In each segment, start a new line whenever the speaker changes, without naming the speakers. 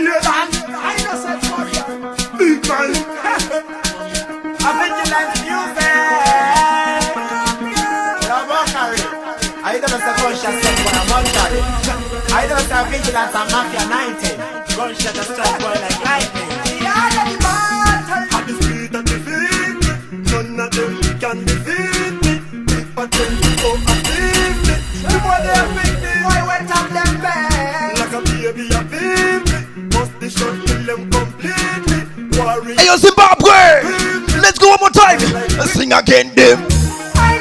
hear that? I know such warrior. Big man. A vigilance music. I don't know conscious step for a monetary. I don't know vigilance and mafia 19. Gunshot a strike boy like lightning. At the speed of the feet, none of them can defeat me. But then you go and leave me. The more they pick me, I went up them bed. Like a baby a baby. Must be shot kill them completely. Warrior.
Hey yo Zimbabwe, let's go one more time. Let's sing again them.
I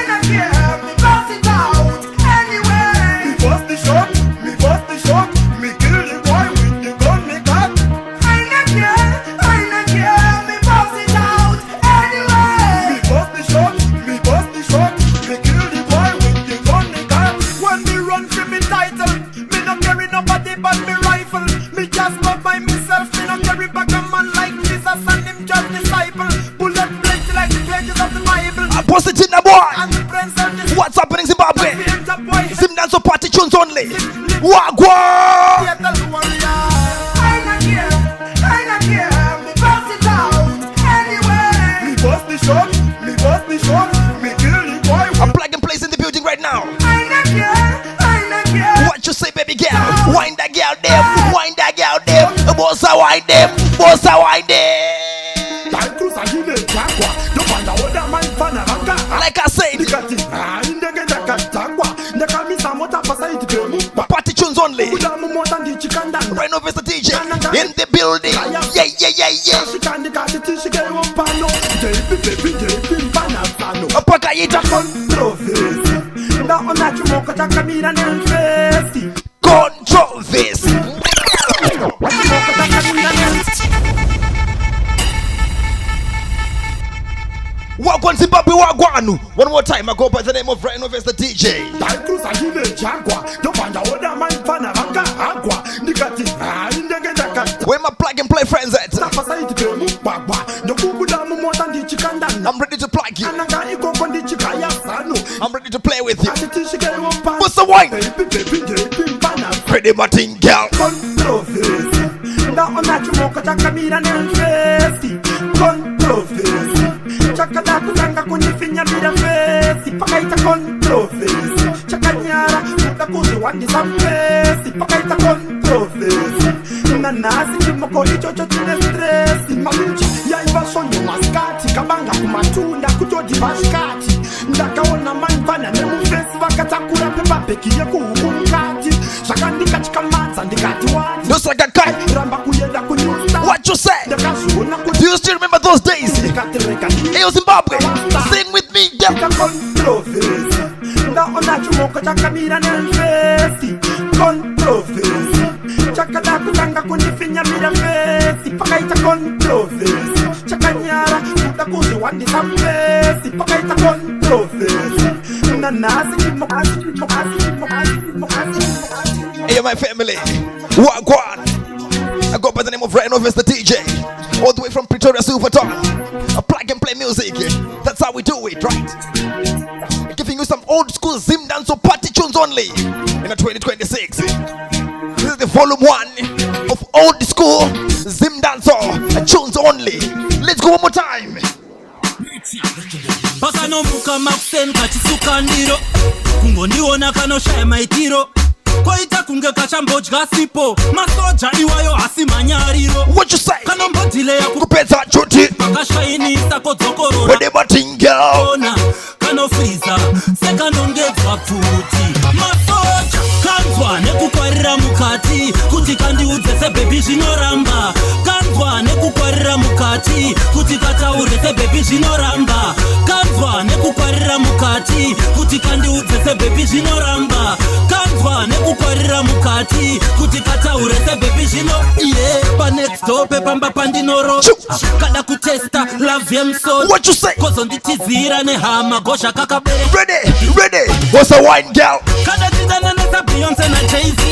not care, me pass it out anyway. Me bust the shot, me kill the boy with the gun me got. I not care, me pass it out anyway. Me bust the shot, me kill the boy with the gun me got. When me run for me title, me not carry nobody but me rifle. Me just love by myself, me not carry back a man like Jesus and him just disciple. Bullet plenty like the pages of the Bible.
I post it in the boy. What's happening Zimbabwe? ZIMDANCEHALL party tunes only. Wagwan.
I not care, me pass it out anyway. Me bust the shot, me kill the boy.
I'm plug and place in the building right now.
I not care.
What you say, baby girl? Wind that girl them, wind that girl them. Bossa wind them, bossa wind them. Like I said, party tunes only. RYANOBVIOUS the DJ in the building. Controversy. Wagwan Zimbabwe Wagwan. One more time, I go by the name of RYANOBVIOUS the DJ. Where my plug and play friends at? I'm ready to plug you. I'm ready to play with you. What's the wine? Pretty Martin girl.
Chakada kuzanga kunifinya bila fesi pakaita controversy chakanyara mutakuzi wandisa fesi pakaita controversy nanasi chimokoli chocho chine stress malucha yaiva sonyo maskati kabanga kumatunda kutodi bashkati ndakaona manvana nemufesi vakatakura pepapeki yekuhukumkati zvakandika chikamatsa ndikati wati
ndosakakai
ramba kuyenda kunyusa.
What you say? Do you still remember those days? Hey yo Zimbabwe, sing with me.
Controversy. Ndaona chumoko chakamira nemfesi. Controversy. Chakada kutanga kunifinya bila fesi pakaita controversy. Chakanyara mutakuzi wandisa fesi pakaita controversy. Nanasi chimokasi.
Hey my family, Wagwan. I go by the name of RYANOBVIOUS the DJ, all the way from Pretoria Supertown. A plug and play music, that's how we do it, right? Giving you some old school ZIMDANCEHALL party tunes only in a 2026. This is the volume 1 of old school ZIMDANCEHALL tunes only. Let's go one more time.
Pakanomuka makusen kachisuka ndiro kungoniona kanoshaya maitiro koita kunge kachambodya sipo masoja iwayo asi manyariro.
What you say?
Kanombodile ya
kupedza chuti
pakashainisa kodzokorora
wede batinga
kanofriza sekanongedzwa pfuti masoja kanzwa nekukwarira mukati kuti kandiudze sebhebi zvinoramba kanzwa nekukwarira mukati kuti kataure sebhebi zvinoramba kanzwa nekukwarira mukati kuti kandiudze sebhebi zvinoramba kanzwa nekukwarira mukati kuti kataure sebhebi zvino iye panext door pepamba pandinoro kada kutesta love yemso kozonditizira nehama gozha kakabere
ready what's a wine girl
kada tidana nesa Beyonce na Jay-Z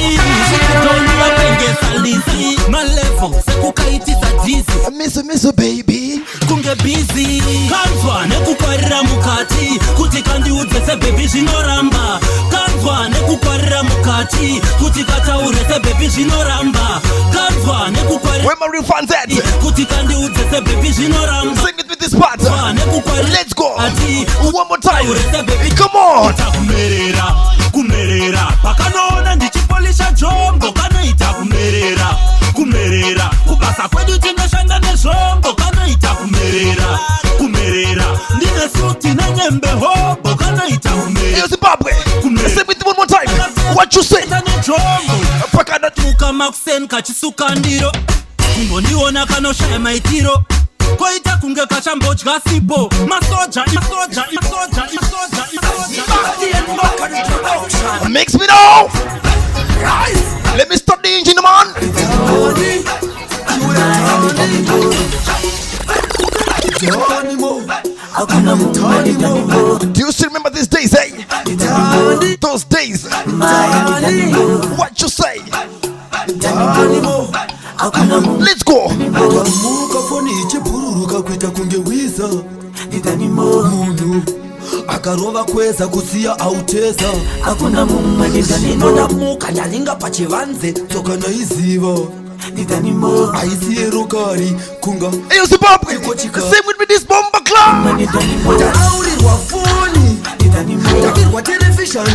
don't you think salisi malevo sekukaitisa jizi
miso baby
kunge busy kanzwa nekukwarira mukati kuti kandiudze sebebi zvinoramba kanzwa nekukwarira mukati kuti kataure sebebi zvinoramba kanzwa nekukwarira kuti kandiudze sebebi zvinoramba.
Sing it with this part. Let's go one more time. Come on.
Kumerera pakanoona ndichipolisha jombo kanoita kumerera kubasa kwedu tinoshanda nezvombo kanoita kumerera ndine suti nenyembe hobo kanoita
Yo Zimbabwe, say it one more time. What you say?
Ukamakusen kachisuka ndiro kungondiona kanoshaya maitiro koita kunge kachambodya sipo masoja.
Mix me now. Let me start the engine, man. Do you still remember these days, eh? Those days. What you say? Let's go.
Akarova kweza kusiya auteza hakuna mumwe ndinodamuka ndalinga pachivanze tsoka naiziva ndidanimo aisiye rokari kunga
Hey Zimbabwe, sing with me this bomber club.
ndaurirwa foni ndabirwa televishoni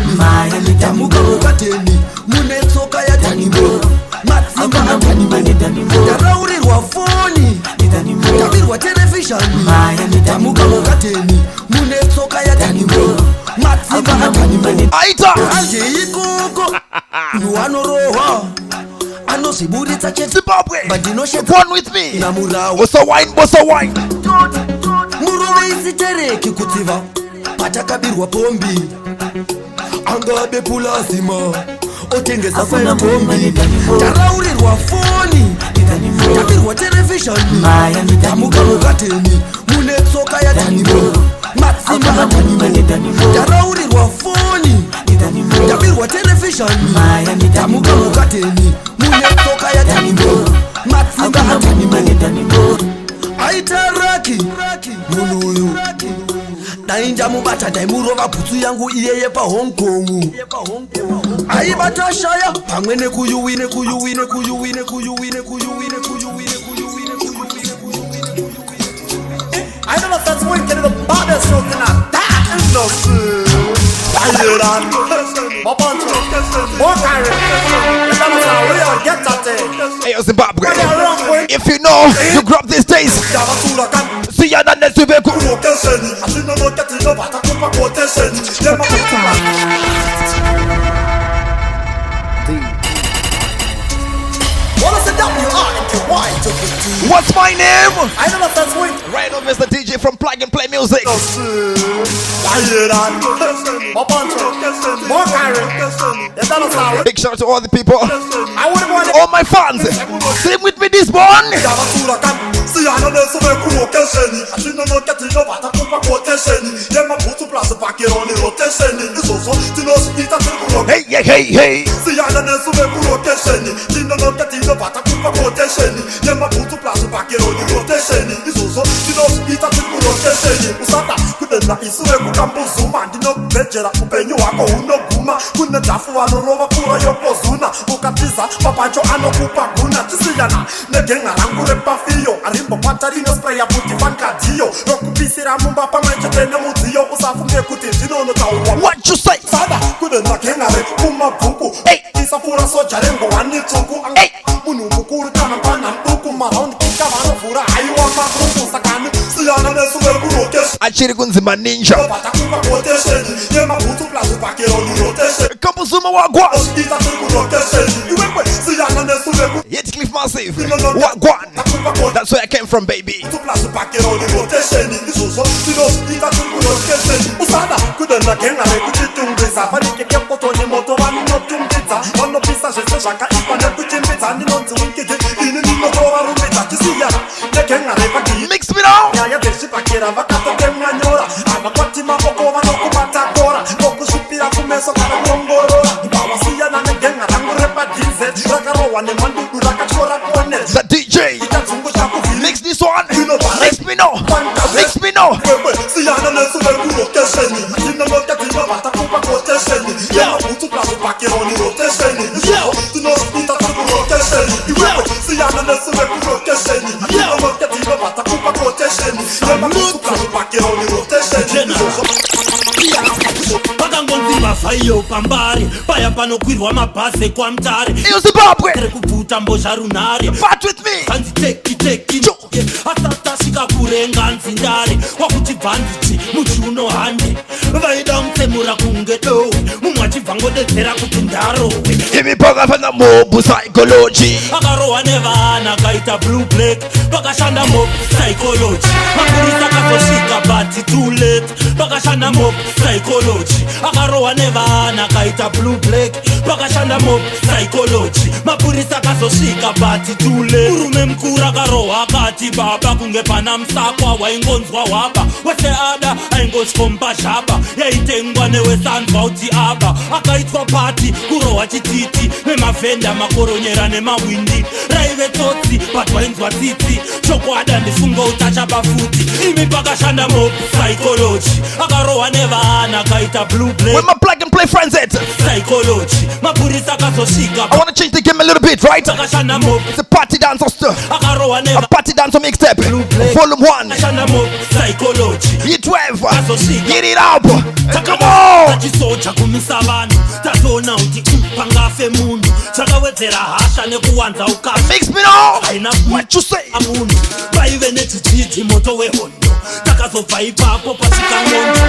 ndamuka mukateni mune tsoka yadanimo matsimba ndaurirwa foni ndabirwa televishoni ndamuka mukateni mune tsoka yadanimo matsimba
Aita
anje ikoko nuwanoroha anozviburitsa
Zimbabwe,
bandinoshedza
one with me.
namurawo
What's a wine?
murume isitereki kutsiva patakabirwa pombi angabe pulazima otengesa faitombi taraurirwa foni tabirwa televishoni tamuka mukateni mune tsoka yadanimo matsimba taraurirwa foni tabirwa televishoni tamuka mukateni mune tsoka yadanimo matsimba aitaraki munhu uyu dai ndamubata ndaimurova bhutsu yangu iyeye paHong Kong aibatashaya pamwe nekuyuwi
I know that's one get the body something like that is no good. I hear that.
Hey Zimbabwe, if you know, you grab these days. See ya then next week. What's my name?
I know that's one.
Right on, Mr. DJ from Plug and Play Music. Big shout out to all the people, all my fans. Sing with me this one. Hey.
Usata kudena isuwe kukambuzuma ndinobhejera upenyu hwako hunoguma kune dhafu vanorova pfuura yokozuna ukatiza mapacho anokupa guna tisiyana negenga rangu repafiyo arimbokwata rinospreya kuti vankadhiyo rokupisira mumba pamwechete nemudziyo usafunge kuti zvinonotaurwa
What you say?
sada kudena genga rekumabhuku isapfuura soja rengowani tsvuku munhu mukuru kana pana mduku maraundi kika vanovhura haiwa makuku sakani siyana nesuwe kurokesha
Achiri kunzima ninja.
batakupa quotation yemabhutsu plus bakeroni rotation
Kampuzuma wagwa.
osita tiri kurotation iwekwe siyana nesuwe
Yet Cliff Massive. Wagwan. That's where I came from, baby.
plus bakeroni rotation izozo tinosita tiri kurotation usada kudena genga rekuchitungwiza vanikeke potoni moto vanotungidza vanopisa zvese zvakaipa nekuchimbidza ndinonzi winkedy ini ndinotorova rumbidza tisiyana negenga repagii
Mix me now.
nyaya dzezvibhakera vakatotemwa nyora havakwati mavoko vanokubata kora vokuzvipira kumeso kana kuongorora vavasiyana negenga rangu repadz rakarohwa
The DJ mix this one. Mix me now. Mix me now.
Pakangonzimba fayo pambari paya panokwirwa mabhasi kwamtare
Zimbabwe
kuputa mbozha runare
part with me
hanzi teki asatasvika kurenga nzindare wakuti bhanditi muchiuno hande vaida mutsemura kunge dowe mumwe achibva ngodedzera kuti ndarowe
imipaka fana mob psychology
akarohwa nevana akaita blue black pakashanda mob psychology mapurisa akazosvika but too late pakashanda mob psychology akarohwa nevana akaita blue black pakashanda mob psychology mapurisa akazosvika but too late murume mukuru akarohwa akati baba kunge pana musakwa waingonzwa hwaba wese ada aingoskomba zhaba yaitengwa newesanzwa uti aba akaitwa pati kurohwa chititi nemavhenda makoronyera nemawindi raive tsotsi but wainzwa tsitsi chokwada ndifunga utachapa futi imi pakashanda mob psychology akarohwa nevana akaita blue black
with my plug and play friends at
psychology mapurisa akazosvika
I want to change the game a little bit, right?
pakashanda mob
It's a party dance stuff.
akarohwa
A party dance mixtape. Volume 1.
pakashanda mob psychology
HEATWAVE. Get it up. Come on.
tachisoja kumisa vanhu tazoona kuti pangafe munhu takawedzera hasha nekuwanza ukasi
Mix me now.
haina
What you say?
munhu vaive nechidhidhi moto wehondo takazobva ipapo pasikangondo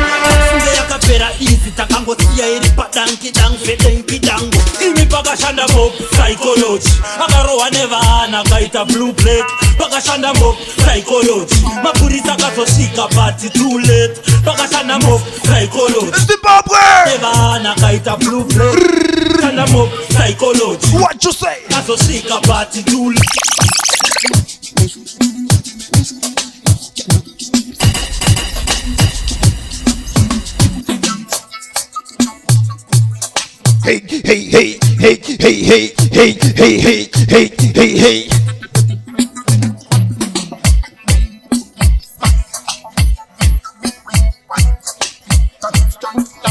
funge yakapera izi takangosiya iri padankidangu vedenkidango imi pakashanda mob psychology akarohwa nevana akaita blue black pakashanda mob psychology mapurisa akazosvika but too late pakashanda mob psychology
Zimbabwe.
nevana akaita blue black pakashanda mob psychology
What you say?
akazosvika but too late.
Hey, hey, hey, hey, hey, hey, hey, hey, hey, hey, hey, hey.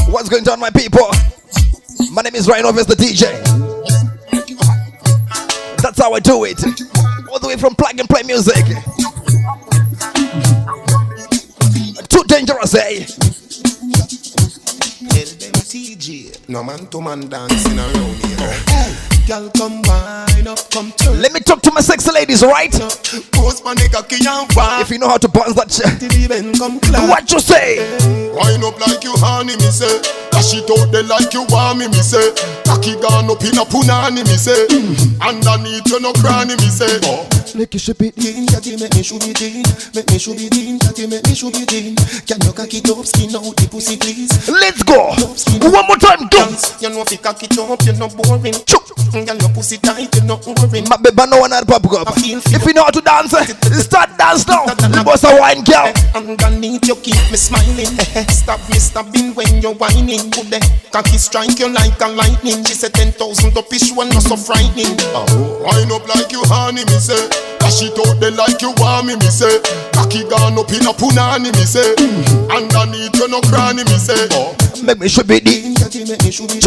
What's going on, my people? My name is RYANOBVIOUS, the DJ. That's how I do it. All the way from plug and play music. Too dangerous, eh?
No man to man dancing around here. Girl, come wind up, come turn.
Let me talk to my sexy ladies, right? If you know how to bounce that shit. What you say?
Wind up like you honey, me say. Dash it out there like you want me say. Cocky gone up in a punani, me say. Underneath you no cranny, me say.
Make you should be
Daddy, make me should be dean. Make me should be dean. Daddy, make me should be dean. Can you cock it up, skin out the pussy, please?
Let's go. One more time, go.
You know if you cock it up, you're not boring. Girl, your pussy tight, you're not boring.
My baby, no one had pop up. If you know how to dance, start dance now. You boss a wine girl.
Underneath you keep me smiling. Stop me stopping when you're whining. Good cocky strike you like a lightning. She said 10,000 up ish one not so frightening. Wind up like you honey, me say. Dash it out there like you want me say. Cocky gone up in a punani, me say. Underneath you no cranny, me say.
Make me should be dean.
Make me should be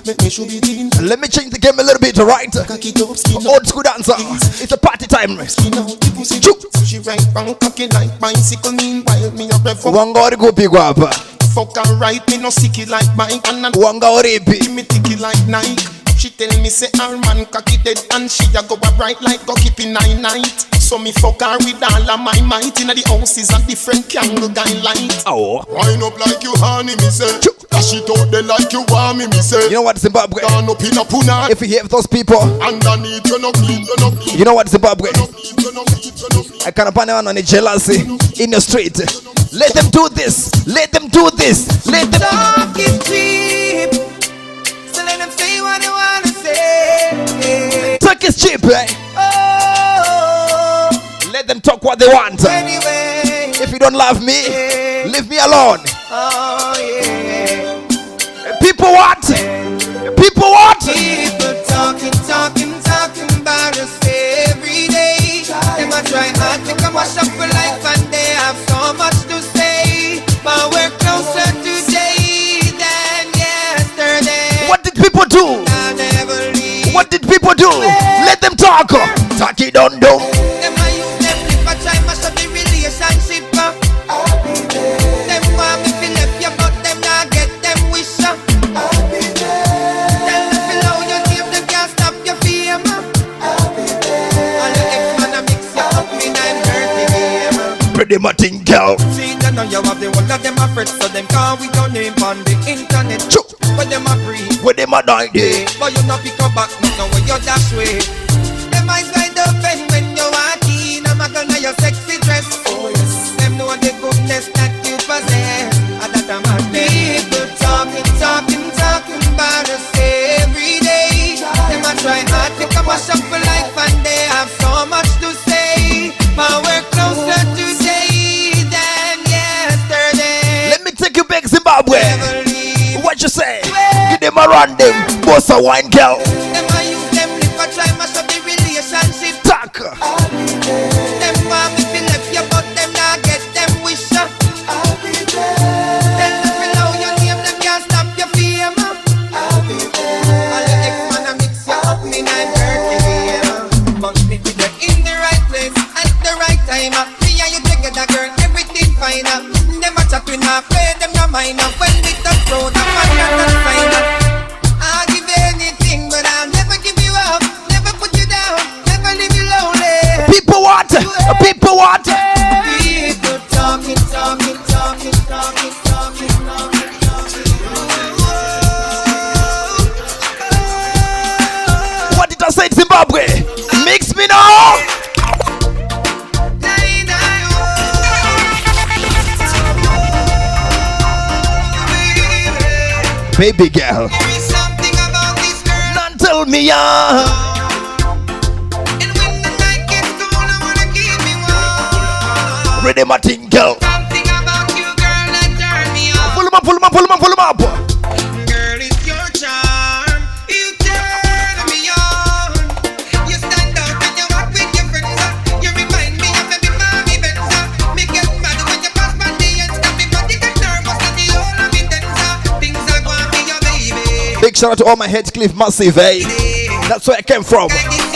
make me should be dean.
Let me change the game a little bit, right?
Cocky dope skin
Old school dancer. It's a party time.
She right bang cocky like bicycle. Meanwhile me a rev up.
Wanga ori kupigwa hapa.
Fuck her right, me no sicky like Mike. And
Wanga ori pi.
me ticky like Nike. She tell me say her man cocky dead and she a go a bright like go keep in night. So me fuck her with all of my might. Inna the house is a different candle guy light.
Oh.
Wind up like you honey, me say. Dash it out there like you want me say.
You know what, Zimbabwe?
Gone up in a puna.
If you hear those people,
Underneath you no need, you no need.
you know what, Zimbabwe?
You no need, you no need, you no need.
I can't find anyone on the jealousy in the street. Let them do this. Let them do this. Let them.
Talk is cheap, so let them say what they wanna say.
Talk is cheap, eh?
Oh,
Let them talk what they want.
anyway.
If you don't love me, leave me alone.
Oh yeah.
People what? People what?
People talking, talking, talking.
people do? Let them talk. Talk it on down.
Them I use them flip a try mash up the relationship. Them want me feel left you, but them not get them wish. Tell them feel how you name them can't stop your fame. All the ex-man a mix you up, me I'm dirty game.
Pretty much in girl.
See that now you have the one of them a fret, so them can't with your name on the internet.
Choo.
But them a breathe.
With them a 90.
But you not pick up back, no when you dash way. Them eyes wide open when you walk in. I'm a gun of your sexy dress. Oh yes. Them know the goodness that you possess. And that I'm a people talking about us every day. Them a try hard to come a shop for life and they have so much to say. Power closer today than yesterday.
Let me take you back Zimbabwe.
Never leave.
What you say? Give them a random. Boss a wine girl.
Them I use them lip a try mash up the relationship.
Talk.
Them want me feel left you, but them not get them wish. Tell them feel how you name them can't stop your fame. All the ex-man a mix you up, me not dirty game. But me put you in the right place at the right time. Me and you together, girl, everything fine. Them a chat with her, play them no mind. When we touch road, I'm a not fine. I'll give anything, but I'll never give you up. Never put you down, never leave you lonely.
People want. People want.
People talking.
What did I say, Zimbabwe? Mix me now. Baby girl.
There is something about this girl.
None tell me ya.
And when the night gets cold, I wanna keep me warm.
Ready my thing girl.
Something about you, girl, that turn me on.
Pull 'em up, pull 'em up, pull 'em up, pull 'em up.
Girl, it's your charm. You turn me on. You stand out when you walk with your friends. You remind me of baby mommy Benza. Me get mad when you pass my day and stop me body get nervous and the whole of me tensa. Things are going to your baby.
Big shout out to all my Headcliff massive, eh? That's where I came from.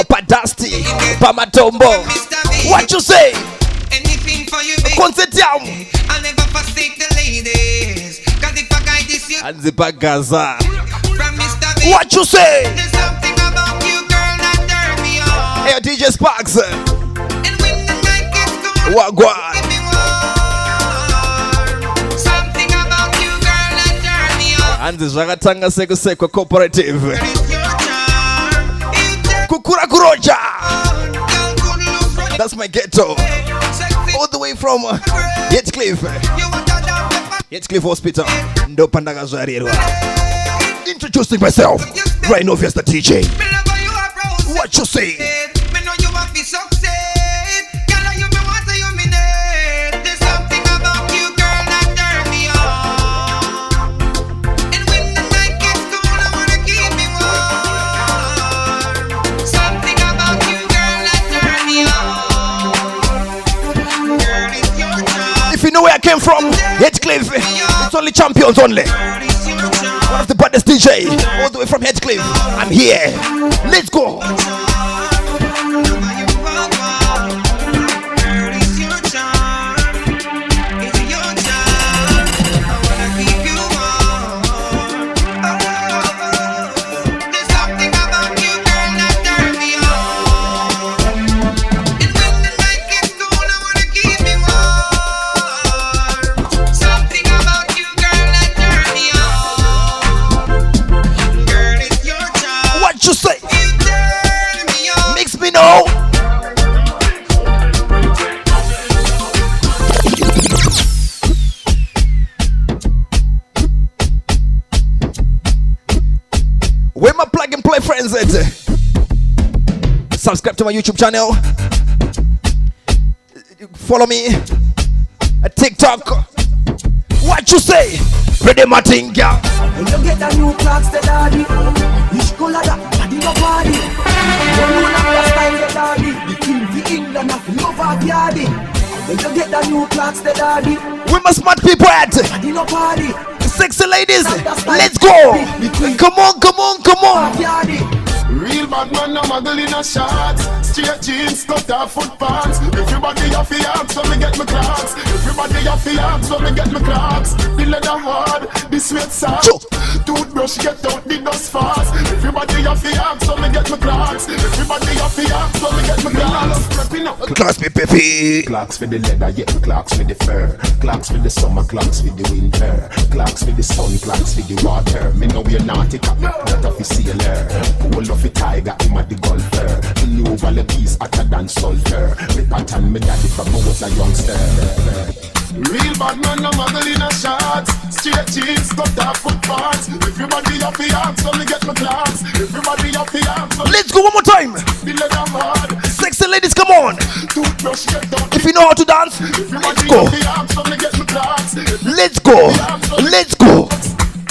Padasti, Pamatombo. What you say?
Anything for you, baby.
Concert down.
I'll never forsake the ladies. Cause if I guide this you
And the Bagaza.
from Mr. B.
What you say?
There's something about you, girl, that turn me on.
Hey, DJ Sparks.
And when the night gets cold,
Wagwan.
keep me warm. Something about you, girl, that turn me on.
And the Jagatanga Seko Seko Cooperative.
Girl, it's your charm. You turn
Kukura Kuroja.
on. Girl, good looks running.
That's my ghetto.
Sexy
All the way from Headcliff.
you want to down the
Headcliff Hospital. Ndo Pandaga Zarirwa. Introducing myself. RYANOBVIOUS the DJ.
Me love how you are
What you say?
Me know you want to succeed. Girl, you me want to you me need. There's something about you, girl, that turn me on. And when the night gets cold, I wanna keep me warm. Something about you, girl, that turn me on. Girl, it's your charm.
If you know where I came from, Headcliff. It's only champions only.
Girl, it's your charm.
One of the baddest DJ. All the way from Headcliff. I'm here. Let's go. What you say? Mix me now. Where my plug and play friends at? Subscribe to my YouTube channel. Follow me at TikTok. What you say? Ready my thing, girl.
When you get the new clocks, the daddy. Which color that? Daddy no party. You know that style, the daddy. The king, the England, nothing over the daddy. When you get the new clocks, the daddy.
Where my smart people at?
Daddy no party.
Sexy ladies, let's go. Come on, come on, come on.
Daddy.
Real bad man, no muggle in a shots. Straight jeans, cut off foot pants. Everybody have the abs, so me get my clocks. Everybody have the abs, so me get my clocks. The leather hard, the sweat soft. Toothbrush get out the dust fast. Everybody have the abs, so me get my clocks. Everybody have the abs, so me get my clocks.
Clocks me peppy.
Clocks for the leather, yeah, clocks for the fur. Clocks for the summer, clocks for the winter. Clocks for the sun, clocks for the water. Me know you're naughty, cat, not of the sailor. Pull off the tiger, him at the golfer. The over the piece, hotter than sulfur. Me pattern, me daddy from I was a youngster. Real bad man, no muggle in a shots. Straight jeans, cut off foot pants. Everybody have the abs, so me get my clocks. Everybody have the abs, so
let's go one more time.
the leather hard.
Sexy ladies, come on.
Toothbrush get out.
If you know how to dance, let's
Everybody
go.
have the abs, so me get my clocks.
Let's go. Let's go.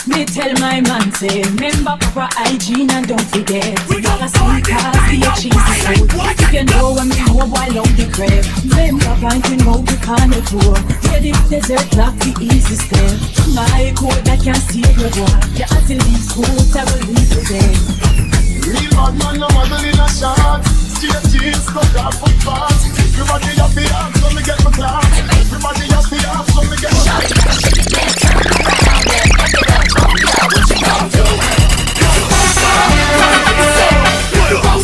Me tell my man say, remember proper hygiene and don't forget. We got a sneakers, be a cheesy food. If you know when me go while out the crib. Remember banking out the corner tour. Yeah, the desert clock the easy step. My code that can see your boy. Yeah, until these codes I will leave today.
Real bad man, no muggle in a shot. Straight jeans, cut off foot pants. Everybody have the abs, so me get my clocks. Everybody have the abs, so me get my clocks.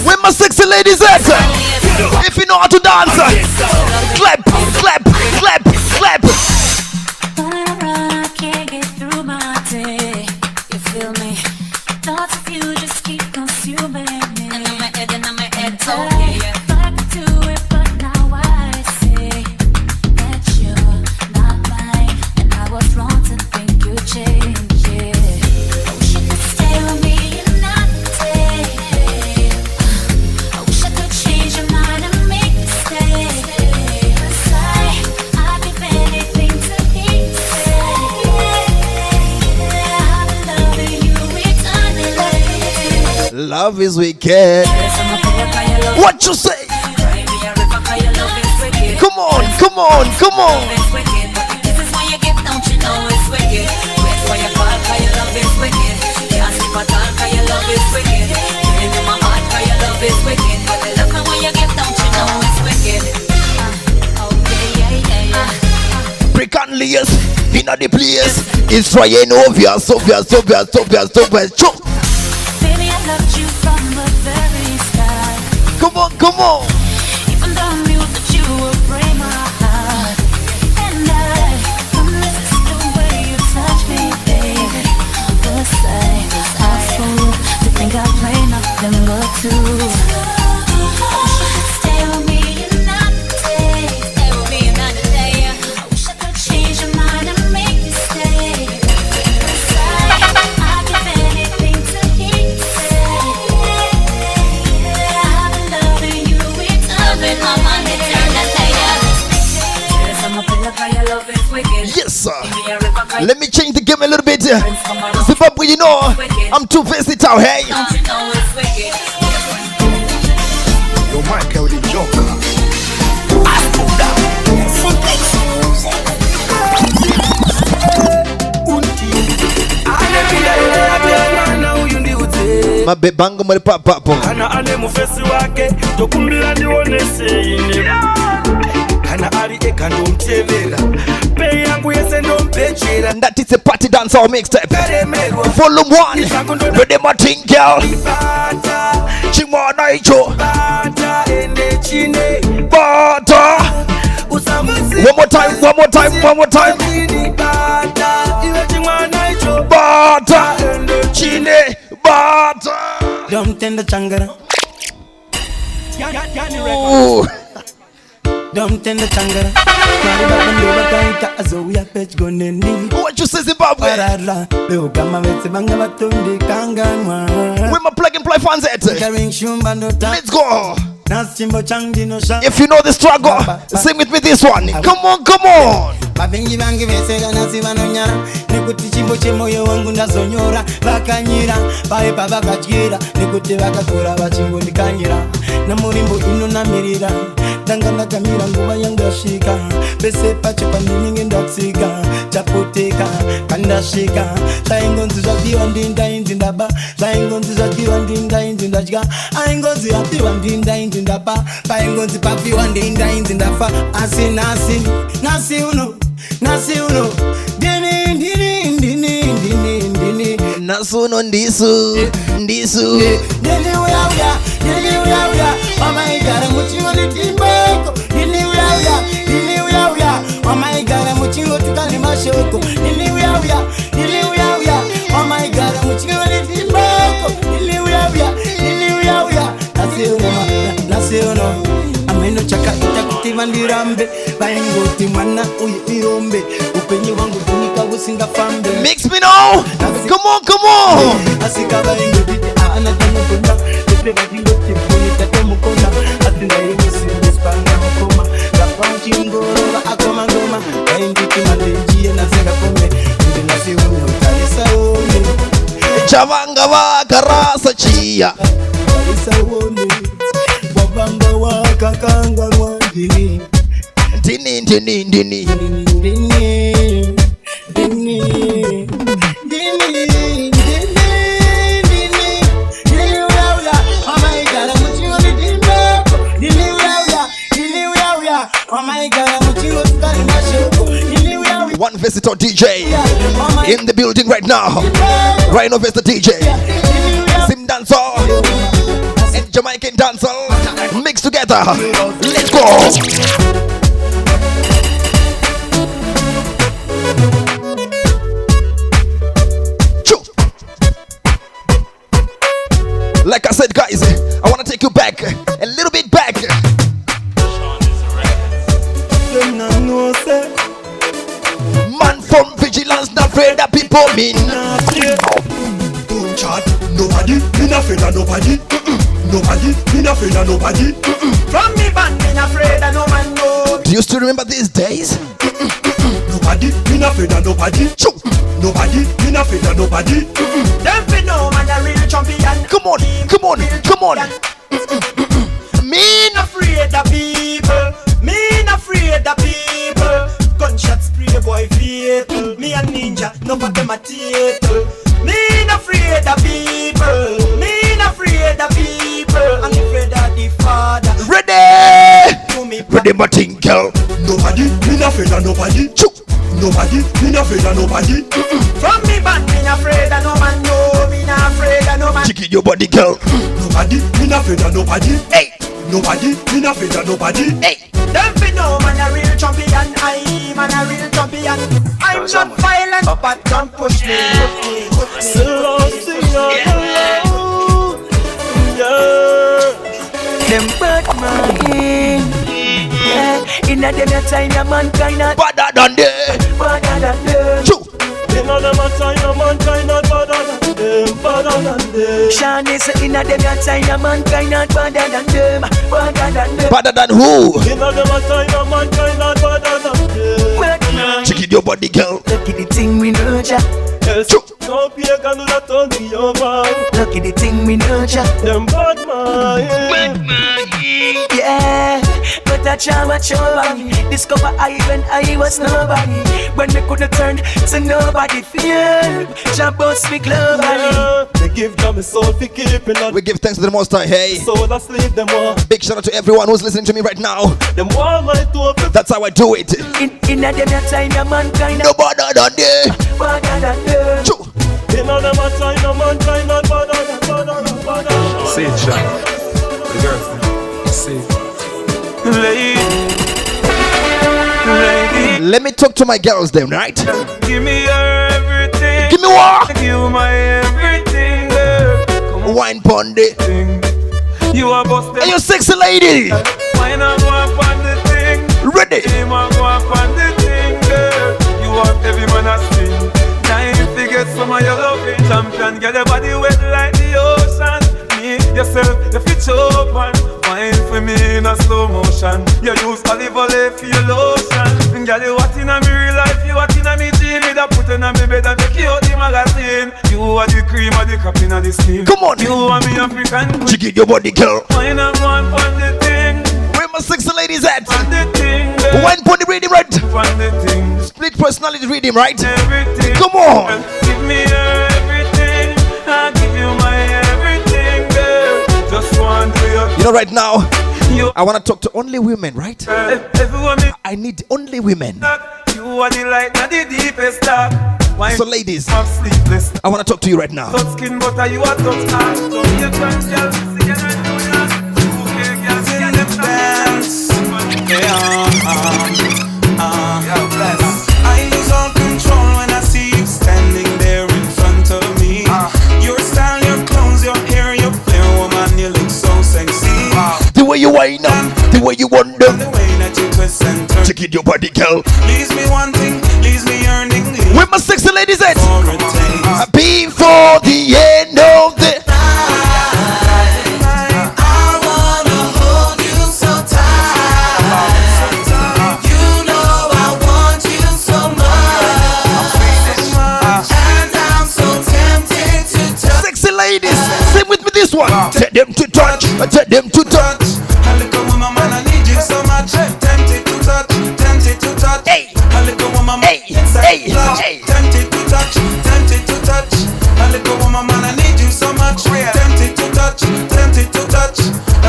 Where my sexy ladies at? If you know how to dance, clap, clap, clap, clap.
I can't get through my day. You feel me? Thoughts of you just keep consuming me. And I'm my head, oh yeah. I could do it, but now I say that you're not mine, and I was wrong to think you changed. Yeah. I wish you could stay with me and not stay. I wish I could change your mind and make you stay. 'Cause I'd give anything to be saved. I've been loving you eternally.
Love is wicked. What you say? Come on, come on, come on.
This is why you get, don't you know it's wicked? Wait for your call, 'cause your love is wicked. Can't sleep at all, 'cause your love is wicked. Give me my heart, 'cause your love is wicked. But the love why you get, don't you know it's wicked? Oh yeah.
Precanlius, in the place. It's RYANOBVIOUS, obvious. Chop.
Baby, I loved you from the very start.
Come on, come on.
Even though I knew that you would break my heart. And I promise it's the way you touch me, baby. The same as I fool to think I play nothing but two. I wish you could stay with me and not stay. Stay with me and not today. I wish I could change your mind and make you stay. 'Cause I'd give anything to hear you say. I've been loving you eternally. My mind eternally. Yes, I'm a pillar 'cause your love is wicked.
Yes, sir.
Give me a river 'cause
Let me change the game a little bit. Zimbabwe, you know, I'm too versatile, hey.
don't you know it's wicked?
Yo, Michael, the joker.
Mabebango mali papapo.
kana ane mufesi wake tokumbira ndionese ine kana ari eka ndomutevera pei yangu yese ndompechera
And that is a party dancehall mixtape. Volume 1. Ready, my thing, girl.
bata
Chimwana icho.
bata ende chine
Bata.
usamusi
One more time, one more time, one more time.
ini bata iwe chimwana icho
Bata.
ende
Chine. Bata.
domtenda changara
Ooh.
domtenda changara mari babando bakaita azoya page goneni
What you say, Zimbabwe?
parara leo kama vetse banga batonde kanganwa
Where my plug and play fans at?
carrying shumba no ta
Let's go.
nasimbo changi no sha
If you know the struggle, sing with me this one. Come on, come on.
babengi bangi vesera nasi vanonyara nekuti chimbo chemoyo wangu ndazonyora vakanyira paipa vakadyira nekuti vakatora vachingondikanyira namurimbo inonamirira
Dangana kamira nguva yangashika Bese pache panini ngendatsika Chapoteka kandashika Saingonzi zvakiwa ndinda indindaba Saingonzi zvakiwa ndinda indindadya Aingonzi yapiwa ndinda indindaba Paingonzi papiwa ndinda indindafa Asi nasi, nasi uno Dini, dini, dini, dini, dini
Nasuno ndisu, ndisu
Dini uya Oh my God, I'm muchingo nitimbeko Dini uya Oh my God, I'm muchingo tukani mashoko Dini uya Oh my God, I'm muchingo nitimbeko Dini uya Nasi uno Ameno chaka itakuti mandirambe Baingoti mwana uye iombe Upenye wangu tunika usinga fambe
Mix me now. Come on.
Asika baingoti anadamu kona Lepe baingoti puni tate mukona Atinda yemisi spanga mkoma Rapanchi ngoro akoma ngoma Baingoti mandenjie na zega kome Nde nasi uno talisa ome
Chavanga wa karasa chia
Talisa ome Wabanga wa kakanga mwangini
Dini One visitor DJ in the building right now. RYANOBVIOUS DJ, ZIMDANCEHALL and Jamaican dancehall mixed together. Let's go. Like I said, guys, I want to take you back, a little bit back. Man from vigilance, not afraid that people mean.
Don't chat, nobody, me not afraid of nobody. Nobody, me not afraid of nobody. From me band, me not afraid of no man, no.
Do you still remember these days?
Nobody, me not afraid of nobody. Nobody, me not afraid of nobody. Them fi no man a real champion.
Come on.
Me not afraid of people. Me not afraid of people. Gunshot spray boy fatal. Me a ninja, no for them a title. Me not afraid of people. Me not afraid of people. I'm afraid of the Father.
Ready, my thing, girl.
Nobody, me not afraid of nobody. Nobody, me not afraid of nobody. From me band, me not afraid of no man. No, me not afraid of no man.
Chicken your body, girl.
Nobody, me not afraid of nobody.
Hey.
Nobody, me not afraid of nobody.
Hey.
Them fi no man a real champion. I man a real champion. I'm not violent, but don't push me.
Them bad mind, yeah. Inna them a China mankind not
Better than them.
better than them.
Inna them a China mankind not better than them, better than them.
Shani say inna them a China mankind not better than them, better than them.
Better than who?
Inna them a China mankind not better than them.
Bad mind.
Chicken your body, girl.
Lucky the thing we nurture.
No pagan do not turn me over.
Lucky the thing we nurture.
Them bad mind.
Yeah, but I try what show me. Discover I when I was nobody. When me couldn't turn to nobody. Fear, jump out speak globally.
They give them a soul for keeping on.
We give thanks to the Most High. Hey,
So that's leave them all.
big shout out to everyone who's listening to me right now.
Them want my two.
That's how I do it.
Inna them a China mankind.
No better than them.
Better than them.
Inna them a China mankind not better than.
Say it, Sean. The girlfriend. Say it. Lady.
Let me talk to my girls then, right?
Give me your everything.
Give me what?
Give you my everything, girl. Come on,
Wine pondy.
you are busted.
Hey, you sexy lady.
Why not go up on the thing?
Ready?
Him a go up on the thing, girl. You want every man a sing. Time to get some of your loving. Champion, get your body wet like the ocean. Me, yourself, the fit open. Wine for me in a slow motion. You use olive oil for your lotion. Girl, you what in a me real life, you what in a me dream. Me da put in a me bed and take you out the magazine. You are the cream of the cup in the steam.
Come on.
You are me African queen.
Chicken your body, girl.
Wine and one on the thing.
Where my sexy lady? ladies at?
One the thing, girl.
One pony reading, right?
One the thing.
Split personality reading, right?
Everything.
Come on.
Give me everything. I'll give you my everything, girl. Just want to
You know, right now, I want to talk to only women, right?
Everyone is
I need only women.
you are the light, not the deepest dark.
So ladies,
I'm sleepless.
I want to talk to you right now.
Touch skin butter, you are touch heart. So you can girl, see you and do ya. Okay, girl, see you them dance.
I lose all control when I see you standing there in front of me. Your style, your clothes, your hair, your fair woman, you look so sexy.
The way you wind up, the way you wonder,
The way that you twist and turn,
check it your body, girl.
leaves me wanting, leaves me yearning.
With my sexy ladies at?
For a taste.
Before the end of the
I wanna hold you so tight. You know I want you so much. And I'm so tempted to touch.
sexy ladies, sing with me this one. Tell them to touch, tell them to touch.
A little woman, man, I need you so much. Tempted to touch, tempted to touch.
Hey,
A little woman, man,
hey,
inside
hey,
love.
hey.
Tempted to touch, tempted to touch. A little woman, man, I need you so much. Tempted to touch, tempted to touch. A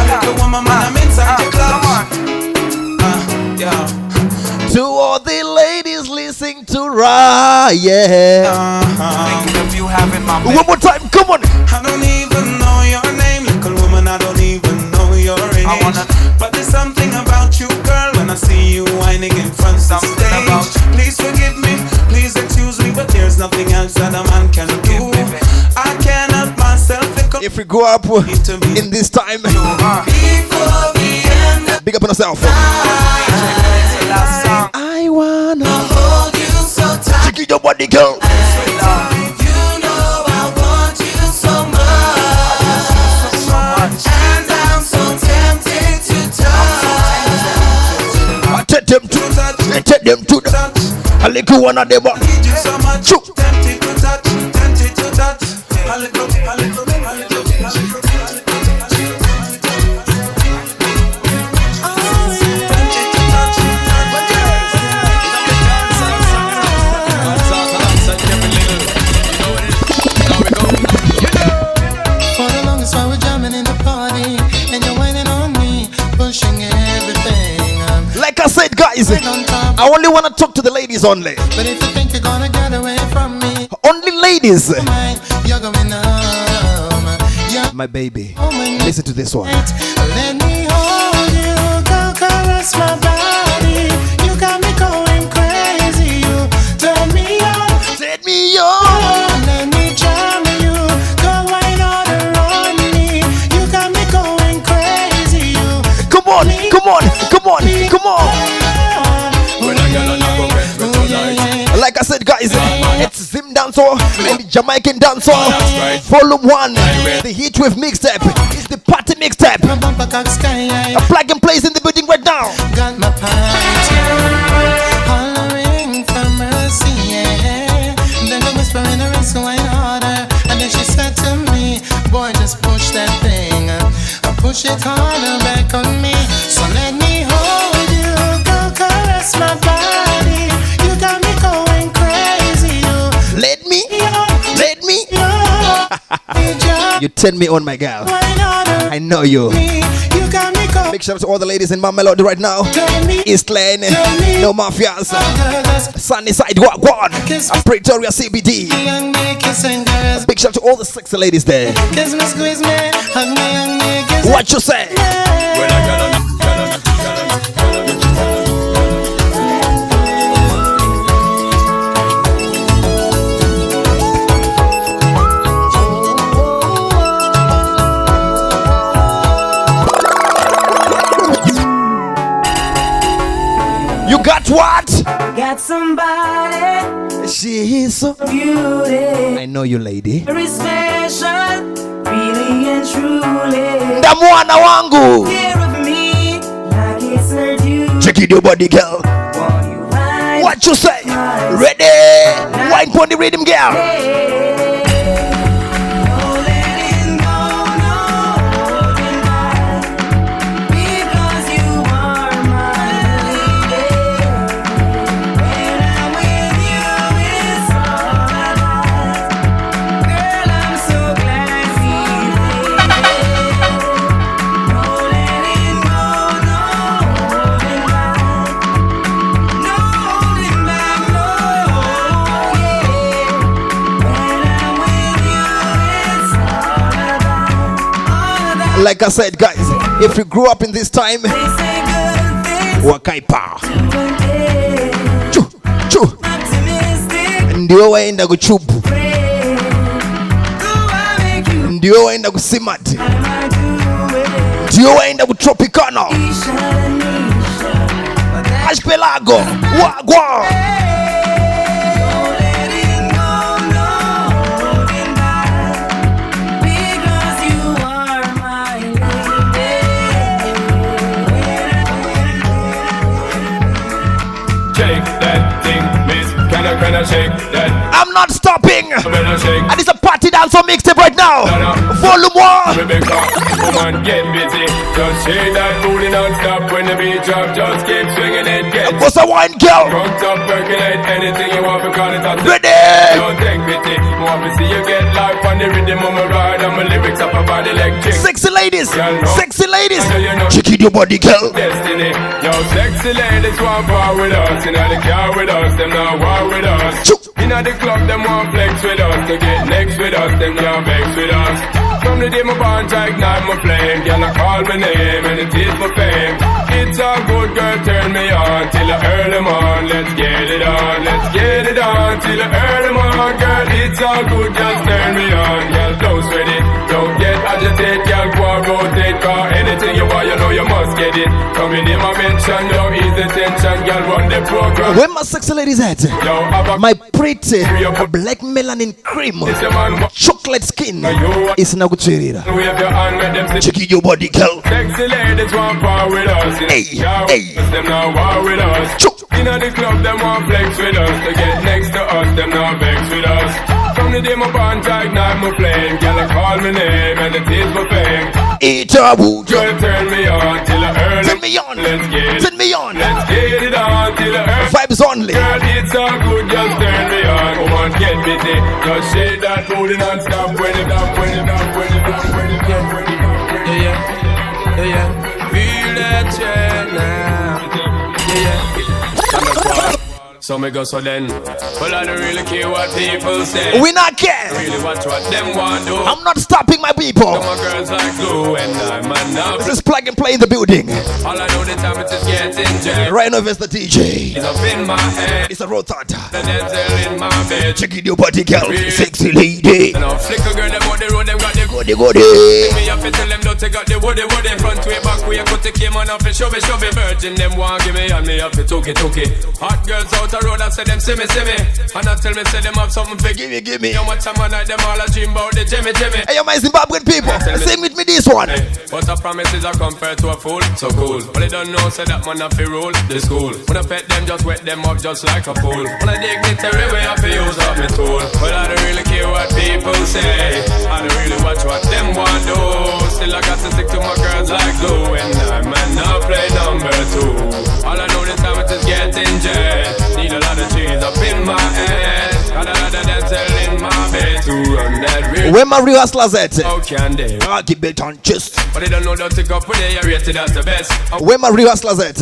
little woman, man, I'm inside your clutch. Yeah.
To all the ladies listening to Ryan.
Thinking of you having my
One more time, come on.
I don't even know your name, little woman. I don't even know your age. But there's something about you, girl, when I see you whining in front of the stage. Please forgive me, please excuse me, but there's nothing else that a man can do. I can't help myself.
If we grow up in this time,
Before the end,
big up on yourself. I wanna
hold you so tight.
check it your body, girl.
You know I want you so much. And I'm so tempted to touch.
Tell them to touch. A little one of them.
Need you so much.
Choo.
Tempted to touch, tempted to touch. A little, a little, a little, a little.
For the longest while we're jamming in the party, and you're whining on me, pushing everything.
Like I said, guys,
On top.
I only want to talk to the ladies only.
But if you think you're gonna get away from me,
Only ladies.
mine, you're going numb. You're
My baby,
going
listen to this one.
right. Let me hold you, go caress my body. You got me going crazy. You turn me on.
Set me on.
Let me charm you, go wine all around me. You got me going crazy. You
Come on, come on, come on, come on. Like I said, guys, it's ZIMDANCEHALL and the Jamaican Dancehall. Volume 1, the HEATWAVE mixtape. It's the party mixtape.
My bumper cock sky high.
A plug and plays in the building right now.
Got my pants hollering for mercy, yeah. Then I whisper in her ear, so I harder. And then she said to me, boy, just push that thing. Push it harder back on me. So let me hold you, go caress my body. You got me going crazy.
Let me.
You
You turn me on, my girl.
wine harder.
I know you.
You got me going.
Big shout out to all the ladies in my melody right now. East Lane, no mafias. Sunny Side, what? Pretoria CBD.
Young me kissing girls.
Big shout out to all the sexy ladies there.
Kiss me, squeeze me, hug me, young me, kiss me.
What you say? You got what?
Got somebody,
She is so.
beauty,
I know you, lady.
very special, really and truly.
Ndamwana wangu.
Care of me, like it's her duty.
Check it your body, girl.
Want you right,
What you say? Ready? Wine pon the rhythm, girl.
no letting go, no holding back, because you are my
Like I said, guys, if you grew up in this time, wakaipa chu ndio waenda kuchubu, ndio waenda kusimati, ndio waenda kutropicana Archipelago wagwa. I'm not stopping. And it's a party dance on mixtape right now. Volume 1.
Woman, get busy. Just shake that booty non-stop. When the beat drop, just keep swinging it. Get
what's a wine, girl?
Drunk up, percolate. Anything you want, because it's up.
Ready?
Don't take pity. Want to see you get life on the rhythm of my ride. And my lyrics up about electric.
Sexy ladies. Sexy ladies. Check it your body, girl.
Destiny. Yo, sexy ladies want war with us. You know the car with us. Them not war with us. In the club, them want flex with us. To get next with us, them can't vex with us. From the day my bond, I ignite my flame. Girl, I call my name and it is my fame. It's a good girl, turn me on till I earn them on. Let's get it on, let's get it on till I earn them on. Girl, it's all good, just turn me on. Girl, don't sweat it, don't get agitated. Girl, go and rotate, car anything you want, you know you must get it. Coming in my mention, don't ease the tension. Girl, run the program.
Where my sexy ladies at? My pretty black melanin cream chocolate skin is now good. Check your body, girl.
Sexy ladies want power with us.
Hey, hey.
Them now war with us. In the club, them want flex with us. To get next to us, them now vex with us. From the day my bond, I ignite my flame. Girl, I call my name and it is my fame.
It's a wood.
Girl, turn me on till I earn.
Turn me on.
Let's get it.
Turn me on.
Let's get it on till I earn.
Vibes only.
Girl, it's all good, just turn me on. Come on, get busy. Just shake that booty non-stop. When it up, when it up, when it up, when it up, when it up. Yeah, yeah. Feel that chain now. Yeah. So me go so then. Well, I don't really care what people say.
We not care.
Really watch what them want do.
I'm not stopping my people.
My girls like glue and I'm enough.
This is plug and play in the building.
All I know the time it is getting jet.
RYANOBVIOUS the DJ.
It's up in my head.
It's a rotata.
The dental in my bed.
Check it your body, girl. Sexy lady.
And I'll flick a girl them on the road. Them got the
goody goody.
Me have to tell them don't take out the woody woody. Front way, back way, cut the came on off and shove it. Virgin them want give me and me have to took it. Hot girls out the road, I say them see me. And I tell me say them have something for give me. How much time I night them all a dream about the Jimmy.
Hey, yo, my Zimbabwean people, sing with me this one.
But a promise is a compared to a fool, so cool. But they don't know, say that man have to rule the school. When I pet them, just wet them up just like a fool. When I dignitary way, I have to use up my tool. But I don't really care what people say. I don't really watch what them want do. Still I got to stick to my girls like glue. And I man now play number 2. All I know this time it is getting jet. Need a lot of cheese up in my head. Got a lot of dental in my bed to run that real.
Where my real hustlers at?
How can they?
I keep it on chest.
But they don't know that take up when they are rated as the best.
Where my real hustlers at?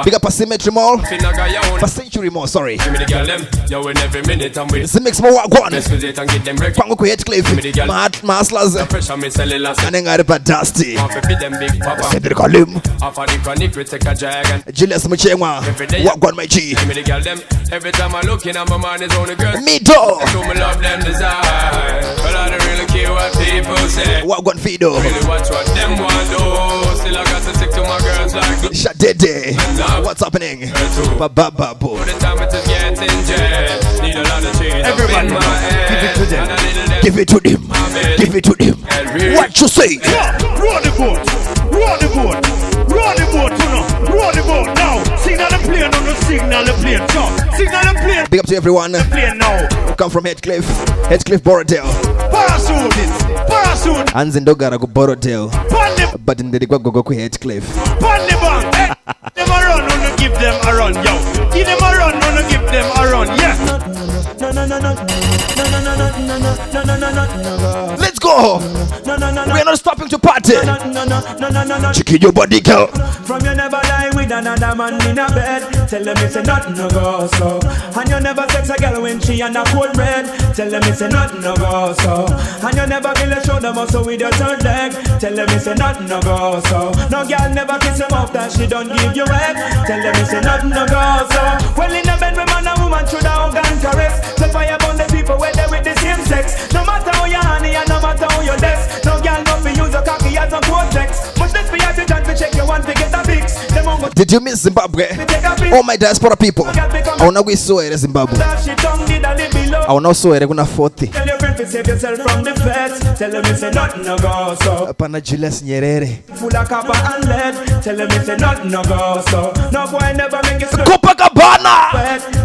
Big up a Symmetry Mall. A Century Mall, sorry.
Give me the girl them. Yo, in every minute I'm with.
It's a mix more one.
Let's visit and get them break.
Pango Kuhet Cliff. My hustlers.
Pressure me sell it last.
And then got a dusty.
Off a them big papa.
Cedric Olim.
Off of the chronic we take a dragon.
Julius Muchengwa. What on my G?
Give me the girl them. Every time I look in at my man is only girl.
Me too.
So me love them desire. But I don't really care what people say.
What on Fido?
Really watch what them want do. Still I got to stick to my girls like
Shadede. What's happening? Ba-ba-ba-bo.
For the time it is getting jet. Need a lot of change.
Everybody,
up in my head.
give it to them. Give it to them. What you say?
Roll the boat. Roll the boat. Roll the boat, you know. Roll the boat now. Signal the plane on the signal the plane. So, signal the plane.
Big up to everyone.
Plane now.
We come from Heathcliff Borodale.
Parachute.
Hands in Dogara go Borodale. But in the go Heathcliff.
Pan the bank. Them a run, wanna give them a run, yo. Give them a run, wanna give them a run, yeah.
Let's go. We're not stopping to party. Check your body, girl.
From you never lie with
with another man in a bed. Tell them it's a nothing no go so. And you never sex a girl when she on a cold bread. Tell them it's a nothing no go so. And you never feel a shoulder muscle with your third leg. Tell them it's a nothing no go so. No girl never kiss him off that she don't give you head. Tell them it's a nothing no go so. Well in the bed with man and woman should have organ caress. So fire upon the people where they with the same sex. No matter how you honey and no matter how you desk. No girl not fi use a cocky as a cortex. Much less for you to try to check your one to get a fix.
Did you miss Zimbabwe? All my diaspora people. I wanna go so here Zimbabwe. I wanna so here gonna 40.
Tell your friend to save yourself from the feds. Tell them it's a nothing no go so.
Apana Julius Nyerere.
Full of copper and lead. Tell them it's a nothing no go so. No boy never make it slow.
Copacabana.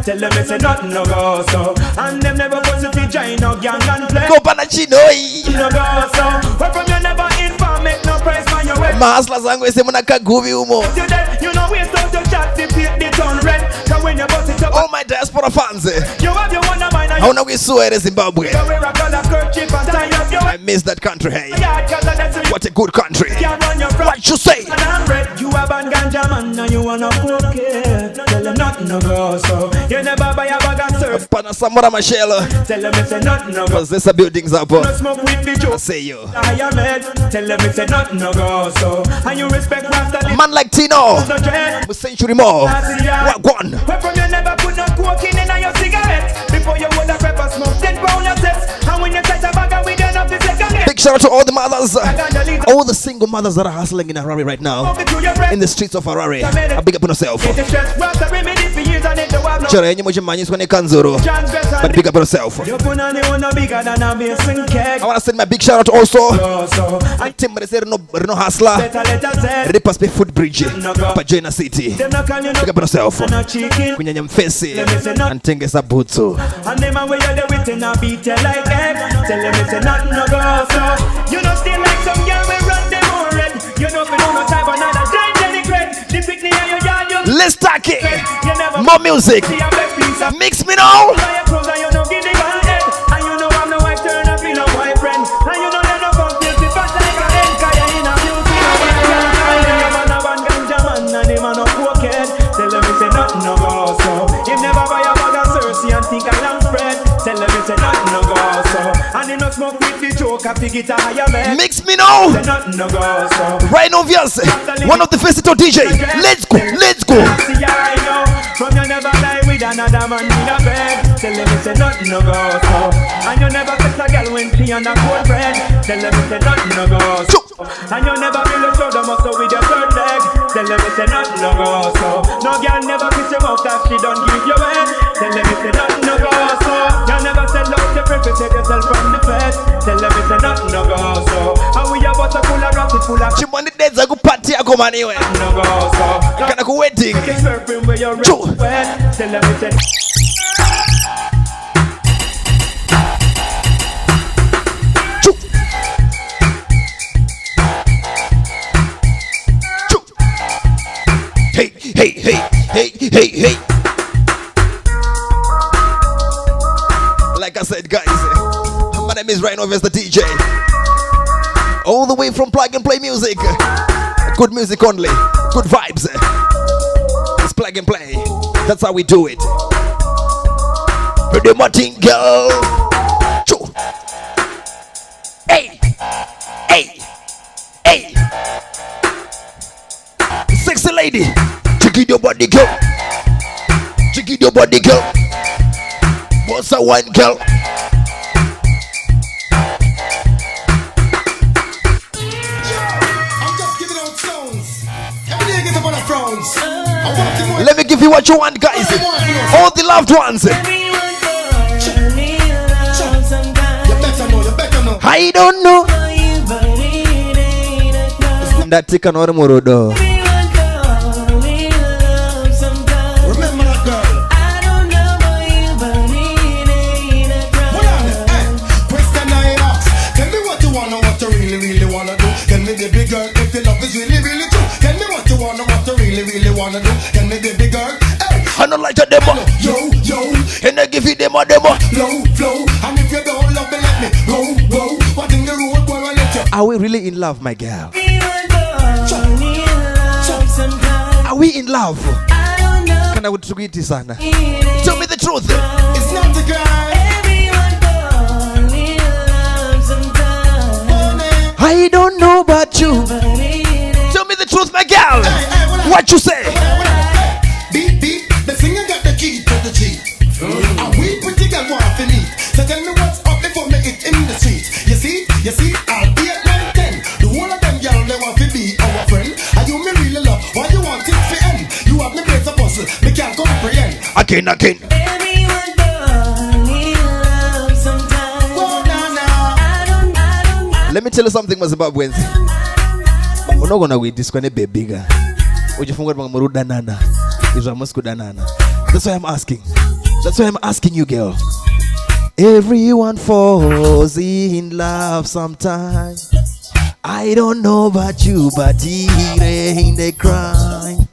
Tell them it's a nothing no go so. And them never put to feature in no gang and play.
Copana Chinoi.
No go so. Where from you never inform, make no price man your way.
Mahasla zangu ese muna kaguvi umo.
You know we so to chat the turn red. Cause when you bust it up.
All my diaspora fans.
You have your one of mine.
I wanna go so here Zimbabwe. I miss that country, hey. What a good country. What you say?
You have a ganja man and you wanna poke it. Tell them nothing no go so. You never buy a bag of surf.
Pana Samora Michelle.
Tell them it's a nothing no go.
Cause this a buildings up.
No smoke with the joke.
I say you.
I am it. Tell them it's a nothing no go so. And you respect Master.
Man like Tino. A century more. What one?
Where from you never put no cocaine in your cigarette. Before you would have pepper smoke 10 pound of sets. And when you touch a bag with enough to take a
big shout out to all the mothers, all the single mothers that are hustling in Harare right now, in the streets of Harare. I big up on yourself. Chara yenye moja manyi swane kanzoro, but big up on yourself. I want to send my big shout out also to Tim Reno Hustler, Rippers Bay Footbridge, Pajena City. Big up on yourself. Kunyanya Mfesi and Tengesa Butsu.
And them away you're within a beat you like egg. Tell them it's a nothing no go so. You know still like some girl we run them all red. You know we don't no type another giant any great. The picnic and your yard you.
Let's talk it. More music. Mix me now.
You know give the man head. And you know I'm no wife turn up in a boyfriend. And you know they no come till the fast like a head. Cause you in a beauty. And you man a one ganja man and him a no cokehead. Tell them it's a nothing no go so. Him never buy a bag of Cersei and think a lamb spread. Tell them it's a nothing no go so. And he no smoke with the joke of the guitar higher man.
Mix me now.
It's a nothing no go so.
RYANOBVIOUS, one of the versatile DJ. Let's go, let's go.
See I know. From you never lie with another man in a bed. Tell them it's a nothing no go so. And you never sex a girl when she on a cold bread. Tell them it's a nothing no go so. And you never feel a shoulder muscle with your third leg. Tell them it's a nothing no go so. No girl never kiss your mouth that she don't give you head. Tell them it's a nothing no go so. You never sell out your friend to save yourself from the fed. Tell them it's a nothing no go so. And we have a full of rocket full of
Chimani days ago party ako maniwe.
No go so.
Kana ku wedding.
Surfing where you're wet. Tell them it's a
Hey, hey, hey, hey, hey, hey. Like I said, guys, my name is RYANOBVIOUS the DJ. All the way from Plug and Play Music. Good music only. Good vibes. It's Plug and Play. That's how we do it. Pretty Martin girl. Hey, hey, hey. Sexy lady. Check your body, girl. Check your body, girl. What's a wine, girl? Let me give you what you want, guys. All the loved ones. I don't know. That chicken or morodo.
Remember that girl.
I don't know about you, but need a girl.
Question I ask. Tell me what you wanna, what you really wanna do. Tell me the big girl if the love is really true. Tell me what you wanna, what you really wanna do. Tell me the big girl.
I don't like the demo.
Yo,
and I give you demo.
Flow. And if you don't love me, let me go. What in the road, boy, I let you.
Are we really in love, my girl? Are we in in love? Kana kutukuiti sana. Tell me the truth.
It's not the guy.
I don't know about you. Tell me the truth, my girl. What you say?
Beep, beep. The singer got the key to the Jeep. And we pretty girl want to meet. So tell me what's up before me it in the streets. You see, I'll be at 9, 10. The whole of them girl they want to be our friend. And you me really love. Why you want it for end? You have me brace a puzzle. Me can't comprehend.
Again. Let me tell you something about Zimbabweans. We're not gonna wait this gonna be bigger. That's why I'm asking. That's why I'm asking you, girl. Everyone falls in love sometimes. I don't know about you, but it ain't a crime.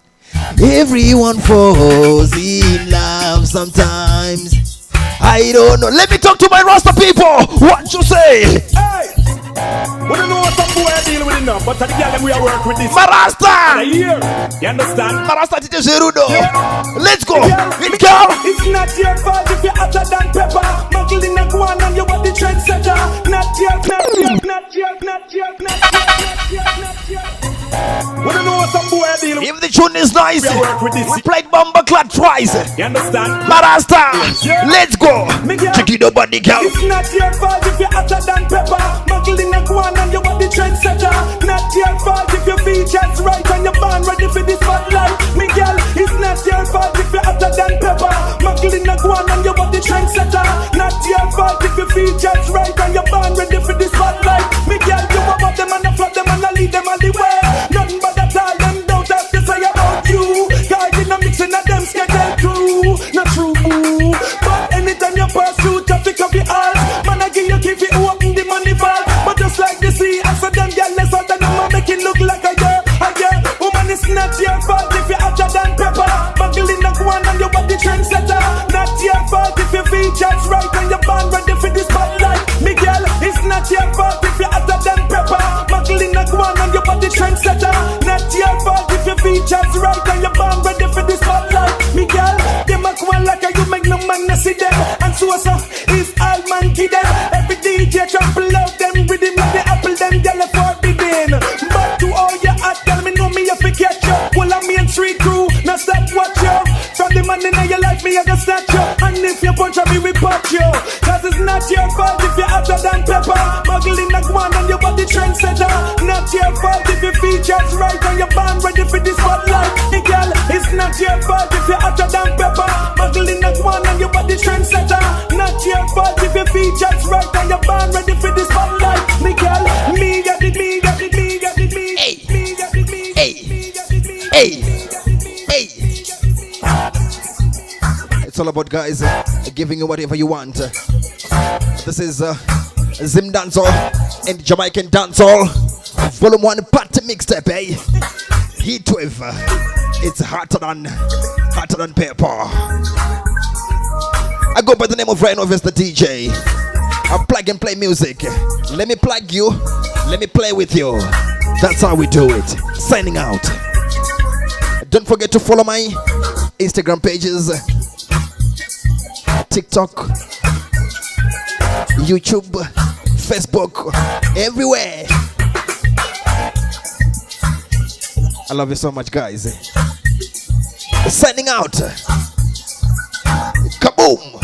Everyone falls in love sometimes. I don't know. Let me talk to my Rasta people. What you say?
Hey! We don't know what some boy deal with enough, but the girl we are work with this.
Marasta!
You understand?
Marasta Tito Zerudo.
Yeah.
Let's go.
Girl. It's not your fault if you're hotter than pepper. Muggle in a guan and you want the trendsetter. Not your. We don't know what some boy deal with.
If the tune is nice, we played Bomba Clad twice.
You understand?
Marasta, let's go. Check it out, body girl.
It's not your fault if you're hotter than pepper. Muggle in a guan and you want the trendsetter. Not your fault if your features right and you're born ready for the spotlight. Me girl, it's not your fault if you're hotter than pepper. Muggle in a guan and you want the trendsetter. Not your fault if your features right and you're born ready for the spotlight. Me girl, you about them and I flop them and I lead them all the way. Nothing but that all them don't have to say about you. Cause you know mixing of them schedule too. Not true, but anytime you pursue traffic of your heart, man I give you keep it open the money vault. But just like the sea, I saw them get less out and I'm make it look like a girl. Woman, it's not your fault if you're hotter than pepper. Buckle in a guan and you want the trendsetter. Not your fault if your features right and you're born ready for the spotlight. Me girl, it's not your fault if you're hotter than pepper. Buckle in a guan and you want the trendsetter. Not your fault if your features right and you're born ready for the spotlight. Me girl, them a guan like you make no man to see them. And so is all man kid them. Every DJ trample out them with him like the apple them yellow forbidden. But to all your hot girl, me know me if you catch you. Well I'm Main Street crew, now stop watch you. From the man in your life, me I go snatch you. And if you punch me, we punch you. Cause it's not your fault if you're hotter than pepper. Muggle in a guan and you body trendsetter. Not your fault if your features right and you're born ready for the spotlight. Hey girl, it's not your fault if you're hotter than pepper. Muggle in a guan and you body trendsetter. Not your fault if your features right and you're born ready for the spotlight. Me girl, me got it.
Hey. It's all about guys giving you whatever you want. This is ZIMDANCEHALL and Jamaican Dancehall Volume 1 Part Mixtape, eh? HEATWAVE. It's hotter than pepper. I go by the name of RYANOBVIOUS the DJ. I plug and play music. Let me plug you. Let me play with you. That's how we do it. Signing out. Don't forget to follow my Instagram pages, TikTok, YouTube, Facebook, everywhere. I love you so much, guys. Signing out. Kaboom.